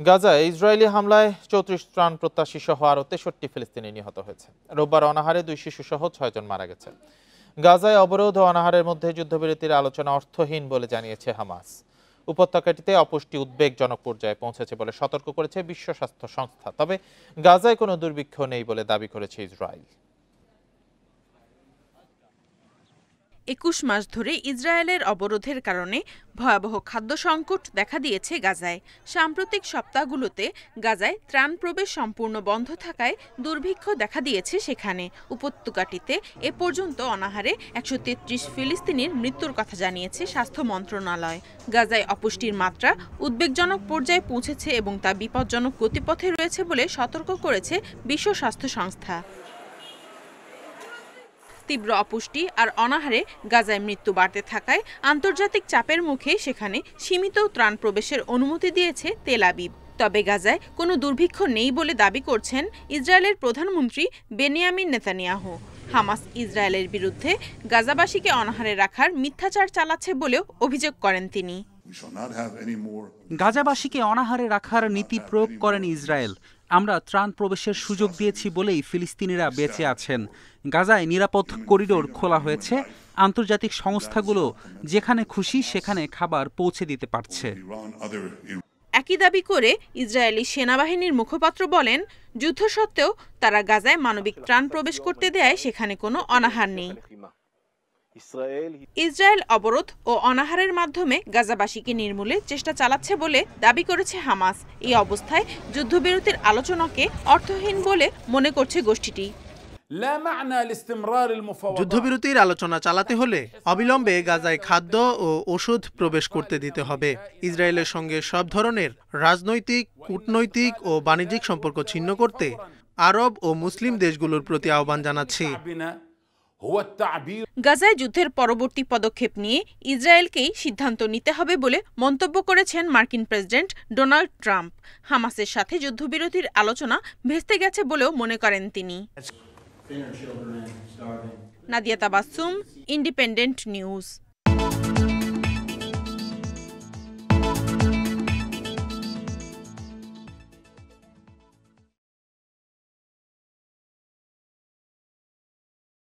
গাজায় ইসরায়েলি হামলায় ৩৪ ত্রাণ প্রত্যাশী সহ আরও ৬৩ ফিলিস্তিনি নিহত হয়েছে। রোববার অনাহারে ২ শিশু সহ ৬ জন মারা গেছে। গাজায় অবরোধ ও অনাহারের মধ্যে যুদ্ধবিরতির আলোচনা অর্থহীন বলে জানিয়েছে হামাস। উপত্যকাটিতে অপুষ্টি উদ্বেগজনক পর্যায়ে পৌঁছেছে বলে সতর্ক করেছে বিশ্ব স্বাস্থ্য সংস্থা। তবে গাজায় কোনো দুর্ভিক্ষ নেই বলে দাবি করেছে ইসরায়েল। ২১ মাস ধরে ইসরায়েলের অবরোধের কারণে ভয়াবহ খাদ্য সংকট দেখা দিয়েছে গাজায়। সাম্প্রতিক সপ্তাহগুলোতে গাজায় ত্রাণ প্রবেশ সম্পূর্ণ বন্ধ থাকায় দুর্ভিক্ষ দেখা দিয়েছে সেখানে। উপত্যকাটিতে এ পর্যন্ত অনাহারে ১৩৩ ফিলিস্তিনির মৃত্যুর কথা জানিয়েছে স্বাস্থ্য মন্ত্রণালয়। গাজায় অপুষ্টির মাত্রা উদ্বেগজনক পর্যায়ে পৌঁছেছে এবং তা বিপজ্জনক গতিপথে রয়েছে বলে সতর্ক করেছে বিশ্ব স্বাস্থ্য সংস্থা। তীব্র অপুষ্টি আর অনাহারে গাজায় মৃত্যু বাড়তে থাকায় আন্তর্জাতিক চাপের মুখে সেখানে সীমিত ত্রাণ প্রবেশের অনুমতি দিয়েছে তেল আবিব। তবে গাজায় কোনো দুর্ভিক্ষ নেই বলে দাবি করছেন ইসরায়েলের প্রধানমন্ত্রী বেনিয়ামিন নেতানিয়াহু। হামাস ইসরায়েলের বিরুদ্ধে গাজাবাসীকে অনাহারে রাখার মিথ্যাচার চালাচ্ছে বলেও অভিযোগ করেন তিনি। গাজাবাসীকে অনাহারে রাখার নীতি প্রয়োগ করেন ইসরায়েল। আমরা ত্রাণ প্রবেশের সুযোগ দিয়েছি বলেই ফিলিস্তিনিরা বেঁচে আছেন। গাজায় নিরাপদ করিডোর খোলা হয়েছে। আন্তর্জাতিক সংস্থাগুলো যেখানে খুশি সেখানে খাবার পৌঁছে দিতে পারছে। একই দাবি করে ইসরায়েলি সেনাবাহিনীর মুখপাত্র বলেন, যুদ্ধ সত্ত্বেও তারা গাজায় মানবিক ত্রাণ প্রবেশ করতে দেয় সেখানে কোনো অনাহার নেই। ইসরায়েল অবরোধ ও অনাহারের মাধ্যমে গাজাবাসীকে নির্মূলের চেষ্টা চালাচ্ছে বলে দাবি করেছে হামাস। এই অবস্থায় যুদ্ধবিরতির আলোচনাকে অর্থহীন বলে মনে করছে গোষ্ঠীটি। যুদ্ধবিরতির আলোচনা চালাতে হলে অবিলম্বে গাজায় খাদ্য ও ওষুধ প্রবেশ করতে দিতে হবে। ইসরায়েলের সঙ্গে সব ধরনের রাজনৈতিক, কূটনৈতিক ও বাণিজ্যিক সম্পর্ক ছিন্ন করতে আরব ও মুসলিম দেশগুলোর প্রতি আহ্বান জানাচ্ছি। গাজায় যুদ্ধের পরবর্তী পদক্ষেপ নিয়ে ইসরায়েলকেই সিদ্ধান্ত নিতে হবে বলে মন্তব্য করেছেন মার্কিন প্রেসিডেন্ট ডোনাল্ড ট্রাম্প। হামাসের সাথে যুদ্ধবিরতির আলোচনা ভেস্তে গেছে বলেও মনে করেন তিনি। Nadia Tabassum, independent news.